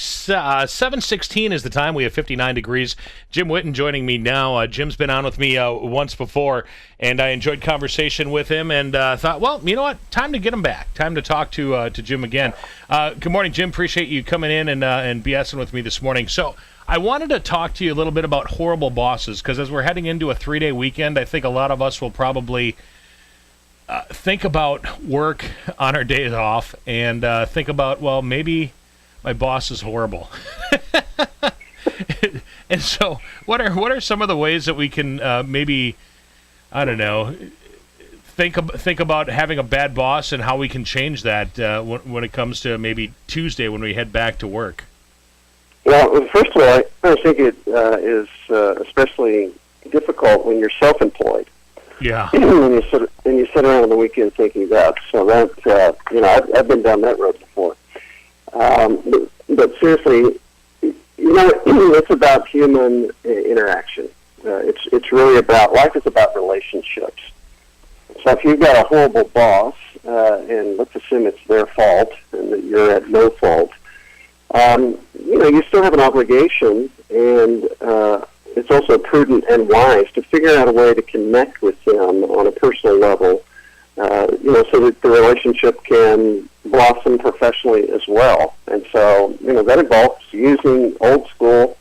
7:16 is the time. We have 59 degrees. Jim Whitten joining me now. Jim's been on with me once before, and I enjoyed conversation with him and thought, well, you know what? Time to get him back. Time to talk to Jim again. Good morning, Jim. Appreciate you coming in and BSing with me this morning. So I wanted to talk to you a little bit about horrible bosses, because as we're heading into a 3-day weekend, I think a lot of us will probably think about work on our days off and think about, well, maybe my boss is horrible. And so what are some of the ways that we can maybe, I don't know, think about having a bad boss and how we can change that when it comes to maybe Tuesday when we head back to work? Well, first of all, I think it is especially difficult when you're self-employed. Yeah. And you sit around on the weekend thinking that. So that I've been down that road before. But seriously, it's about human interaction. It's really about life is about relationships. So if you've got a horrible boss, and let's assume it's their fault and that you're at no fault, you still have an obligation, and it's also prudent and wise to figure out a way to connect with them on a personal level, so that the relationship can blossom professionally as well. And so, that involves using old school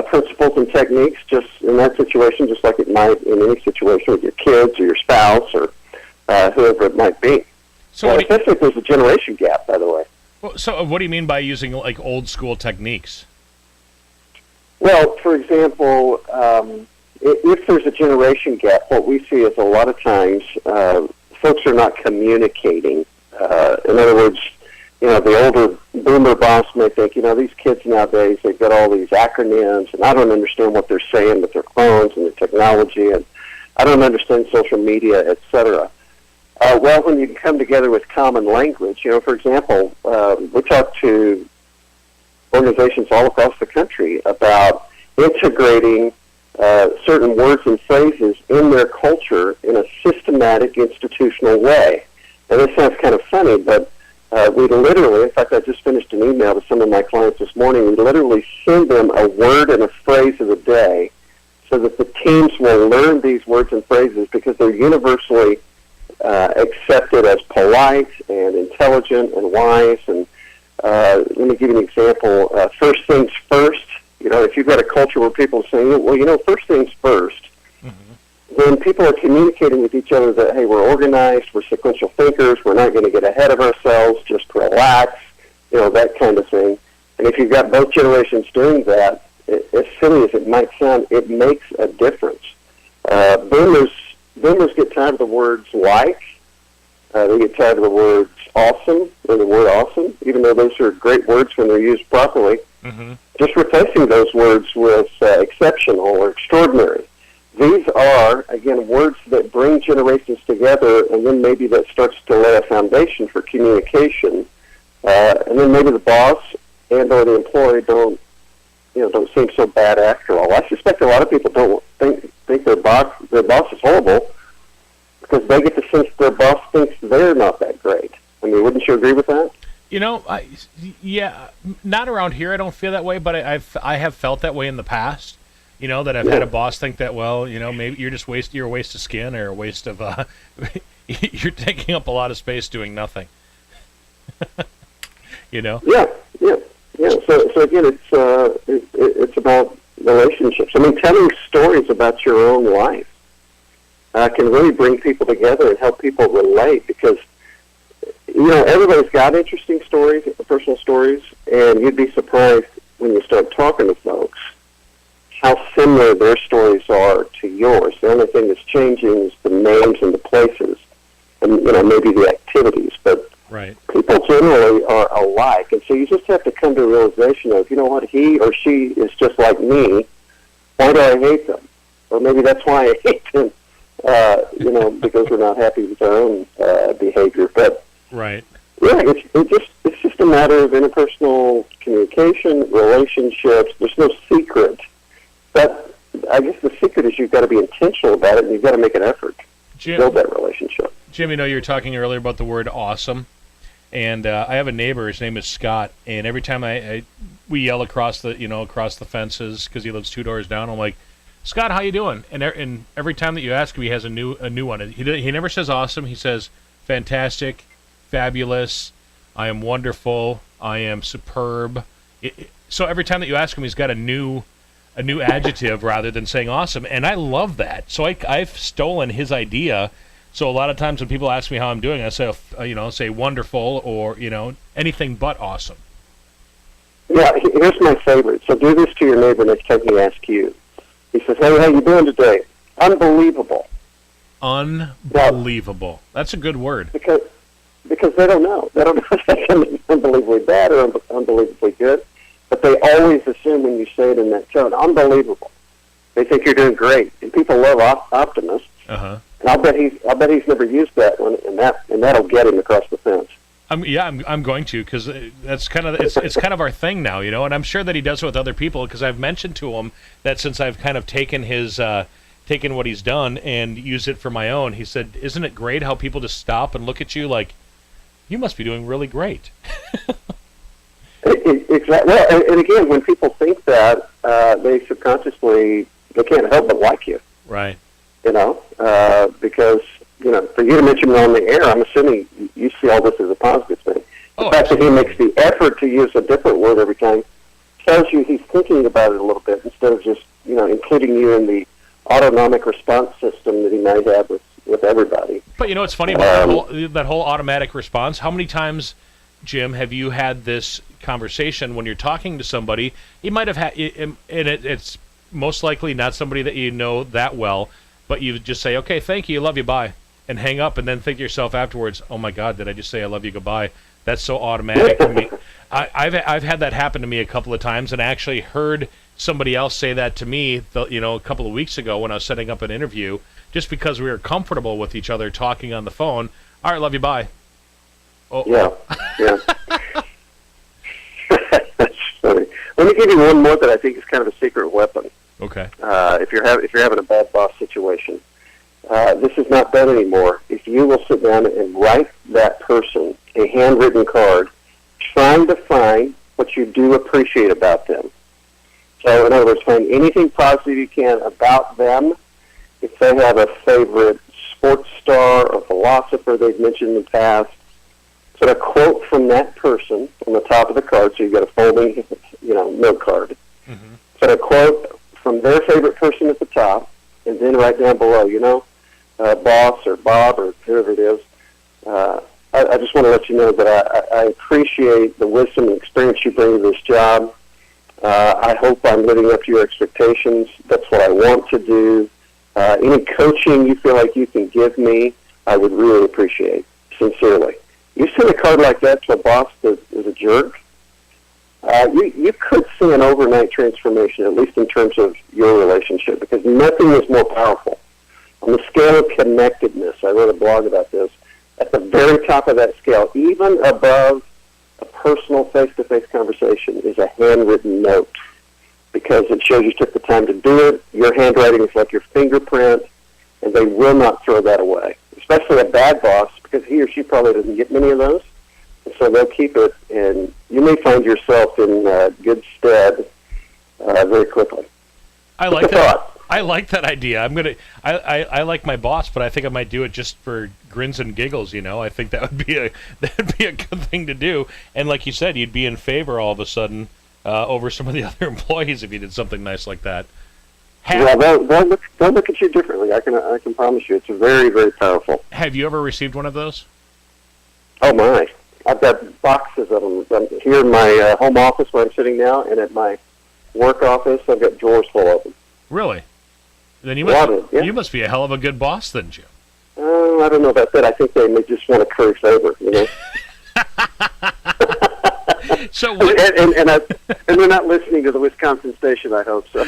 principles and techniques just in that situation, just like it might in any situation with your kids or your spouse or whoever it might be. So especially if there's a generation gap, by the way. So what do you mean by using like old school techniques? Well, for example, if there's a generation gap, what we see is a lot of times folks are not communicating. In other words, the older boomer boss may think, these kids nowadays, they've got all these acronyms, and I don't understand what they're saying with their phones and their technology, and I don't understand social media, etc. Well, when you come together with common language, for example, we talk to organizations all across the country about integrating certain words and phrases in their culture in a systematic, institutional way. And this sounds kind of funny, but we literally, in fact, I just finished an email to some of my clients this morning, we literally send them a word and a phrase of the day so that the teams will learn these words and phrases because they're universally accepted as polite and intelligent and wise. And let me give you an example. First things first. If you've got a culture where people are saying, well, first things first, then people are communicating with each other that, hey, we're organized, we're sequential thinkers, we're not going to get ahead of ourselves, just relax, that kind of thing. And if you've got both generations doing that, as silly as it might sound, it makes a difference. Boomers get tired of the words like, they get tired of the words awesome, or the word awesome, even though those are great words when they're used properly. Mm-hmm. Just replacing those words with exceptional or extraordinary. These are, again, words that bring generations together, and then maybe that starts to lay a foundation for communication. And then maybe the boss and or the employee don't seem so bad after all. I suspect a lot of people don't think their boss is horrible because they get the sense their boss thinks they're not that great. I mean, wouldn't you agree with that? Yeah, not around here. I don't feel that way, but I have felt that way in the past. That I've had a boss think that, well, maybe you're a waste of skin or a waste of, you're taking up a lot of space doing nothing. Yeah. So again, it's about relationships. I mean, telling stories about your own life can really bring people together and help people relate because, everybody's got interesting stories, personal stories, and you'd be surprised when you start talking to folks how similar their stories are to yours. The only thing that's changing is the names and the places and, maybe the activities. But right. People generally are alike. And so you just have to come to a realization of, he or she is just like me. Why do I hate them? Or maybe that's why I hate them, because we're not happy with our own behavior. But right. Yeah, it's just a matter of interpersonal communication, relationships. There's no secret. But I guess the secret is you've got to be intentional about it, and you've got to make an effort to build that relationship. Jim, you were talking earlier about the word awesome, and I have a neighbor. His name is Scott, and every time I we yell across the fences because he lives 2 doors down. I'm like, Scott, how you doing? And every time that you ask him, he has a new one. He never says awesome. He says fantastic, fabulous. I am wonderful. I am superb. So every time that you ask him, he's got a new adjective rather than saying awesome, and I love that. So I've stolen his idea. So a lot of times when people ask me how I'm doing, I say say wonderful or anything but awesome. Yeah, here's my favorite. So do this to your neighbor next time he asks you. He says, "Hey, how you doing today?" Unbelievable. Unbelievable. That's a good word. Because they don't know. They don't know if that's unbelievably bad or unbelievably good. But they always assume when you say it in that tone, unbelievable. They think you're doing great, and people love optimists. Uh-huh. And I'll bet he's never used that one, and that'll get him across the fence. I'm going to, because that's kind of it's kind of our thing now, and I'm sure that he does it with other people, because I've mentioned to him that since I've kind of taken what he's done and used it for my own, he said, "Isn't it great how people just stop and look at you like you must be doing really great?" Exactly. Well, and again, when people think that, they subconsciously they can't help but like you. Right. Because for you to mention it on the air, I'm assuming you see all this as a positive thing. The fact that he makes the effort to use a different word every time tells you he's thinking about it a little bit instead of just including you in the autonomic response system that he might have with everybody. But it's funny about that whole automatic response. How many times, Jim, have you had this conversation when you're talking to somebody? You might have had, and it's most likely not somebody that you know that well, but you just say, "Okay, thank you, love you, bye," and hang up, and then think to yourself afterwards, "Oh my God, did I just say I love you, goodbye?" That's so automatic to me. I've had that happen to me a couple of times, and I actually heard somebody else say that to me, a couple of weeks ago when I was setting up an interview, just because we were comfortable with each other talking on the phone. "All right, love you, bye." Oh. Yeah. That's funny. Let me give you one more that I think is kind of a secret weapon. Okay. If you're having a bad boss situation, this is not done anymore. If you will sit down and write that person a handwritten card, trying to find what you do appreciate about them. So, in other words, find anything positive you can about them. If they have a favorite sports star or philosopher they've mentioned in the past, put a quote from that person on the top of the card, so you've got a folding, note card. Mm-hmm. Put a quote from their favorite person at the top, and then right down below, boss or Bob or whoever it is. I just want to let you know that I appreciate the wisdom and experience you bring to this job. I hope I'm living up to your expectations. That's what I want to do. Any coaching you feel like you can give me, I would really appreciate, sincerely. You send a card like that to a boss that is a jerk, you could see an overnight transformation, at least in terms of your relationship, because nothing is more powerful. On the scale of connectedness, I wrote a blog about this, at the very top of that scale, even above a personal face-to-face conversation, is a handwritten note, because it shows you took the time to do it. Your handwriting is like your fingerprint, and they will not throw that away, especially a bad boss, because he or she probably doesn't get many of those. And so they'll keep it, and you may find yourself in good stead very quickly. I like that. I like that idea. I like my boss, but I think I might do it just for grins and giggles. I think that would be a good thing to do. And like you said, you'd be in favor all of a sudden over some of the other employees if you did something nice like that. They'll look at you differently. I can promise you, it's very, very powerful. Have you ever received one of those? Oh my! I've got boxes of them. I'm here in my home office where I'm sitting now, and at my work office, I've got drawers full of them. Really? Then you must be a hell of a good boss, then, Jim. I don't know about that. I think they may just want to curry favor, So what? And they're not listening to the Wisconsin station, I hope so.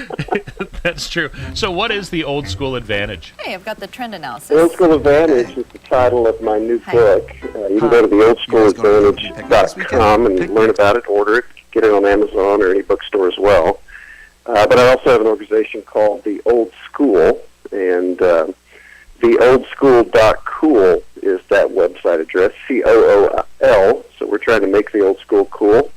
That's true. So what is the Old School Advantage? Hey, I've got the trend analysis. The Old School Advantage is the title of my new book. You can go to theoldschooladvantage.com and learn about it, order it, get it on Amazon or any bookstore as well. But I also have an organization called The Old School, and theoldschool.cool is that website address, COOL. So we're trying to make the old school cool.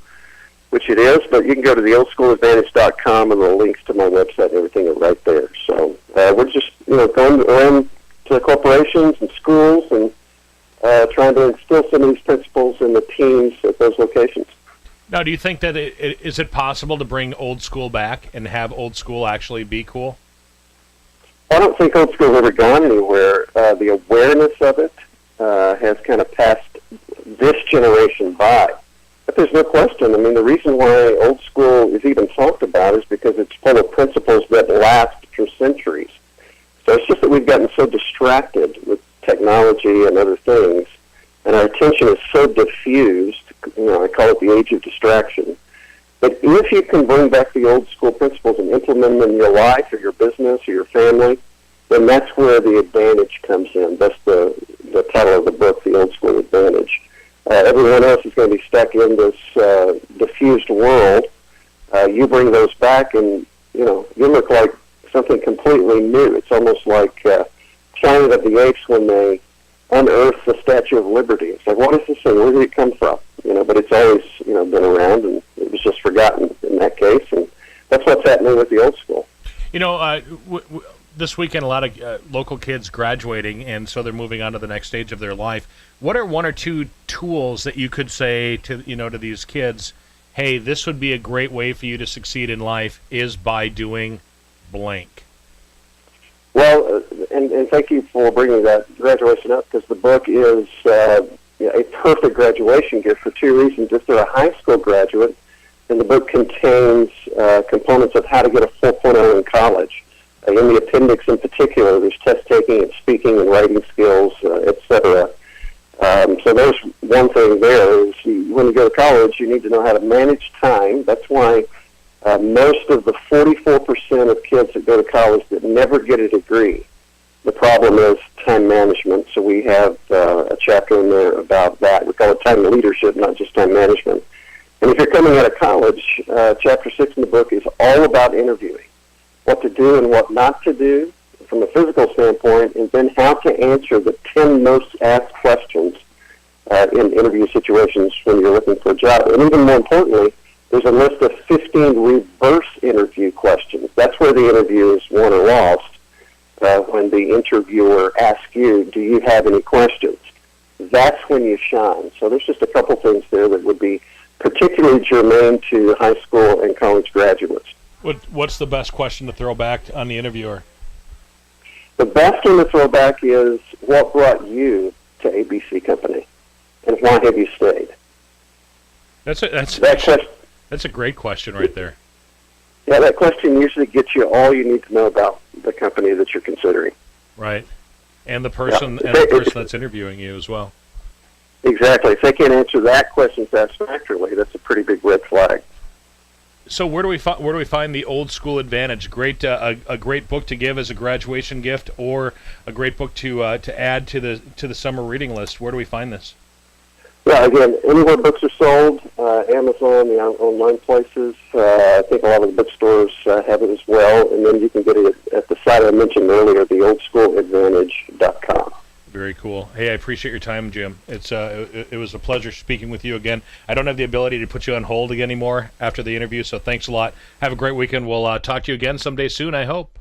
which it is, but you can go to theoldschooladvantage.com, and the links to my website and everything are right there. So we're just going around to corporations and schools and trying to instill some of these principles in the teams at those locations. Now, do you think that is it possible to bring old school back and have old school actually be cool? I don't think old school's ever gone anywhere. The awareness of it has kind of passed this generation by. But there's no question. I mean, the reason why old school is even talked about is because it's full of principles that last for centuries. So it's just that we've gotten so distracted with technology and other things, and our attention is so diffused. I call it the age of distraction. But if you can bring back the old school principles and implement them in your life or your business or your family, then that's where the advantage comes in. That's the title of the book, The Old School Advantage. Everyone else is going to be stuck in this diffused world. You bring those back, and you look like something completely new. It's almost like Planet of the Apes when they unearthed the Statue of Liberty. It's like, what is this thing? Where did it come from? But it's always been around, and it was just forgotten in that case. And that's what's happening with the old school. This weekend, a lot of local kids graduating, and so they're moving on to the next stage of their life. What are one or two tools that you could say to to these kids? Hey, this would be a great way for you to succeed in life is by doing blank. Well, and thank you for bringing that graduation up, because the book is a perfect graduation gift for two reasons. If they're a high school graduate, and the book contains components of how to get a 4.0 in college. In the appendix in particular, there's test taking and speaking and writing skills, etc. So there's one thing there is when you go to college, you need to know how to manage time. That's why most of the 44% of kids that go to college that never get a degree, the problem is time management. So we have a chapter in there about that. We call it time leadership, not just time management. And if you're coming out of college, chapter 6 in the book is all about interviewing, what to do and what not to do from a physical standpoint, and then how to answer the 10 most asked questions in interview situations when you're looking for a job. And even more importantly, there's a list of 15 reverse interview questions. That's where the interview is won or lost when the interviewer asks you, do you have any questions? That's when you shine. So there's just a couple things there that would be particularly germane to high school and college graduates. What's the best question to throw back on the interviewer? The best one to throw back is, what brought you to ABC Company, and why have you stayed? That's a great question right there. Yeah, that question usually gets you all you need to know about the company that you're considering. Right, and the person that's interviewing you as well. Exactly. If they can't answer that question satisfactorily, that's a pretty big red flag. So where do we find the Old School Advantage? A great book to give as a graduation gift, or a great book to add to the summer reading list. Where do we find this? Yeah, again, anywhere books are sold, Amazon, the online places. I think a lot of the bookstores have it as well, and then you can get it at the site I mentioned earlier, theoldschooladvantage.com. Very cool. Hey, I appreciate your time, Jim. It was a pleasure speaking with you again. I don't have the ability to put you on hold anymore after the interview, so thanks a lot. Have a great weekend. We'll talk to you again someday soon, I hope.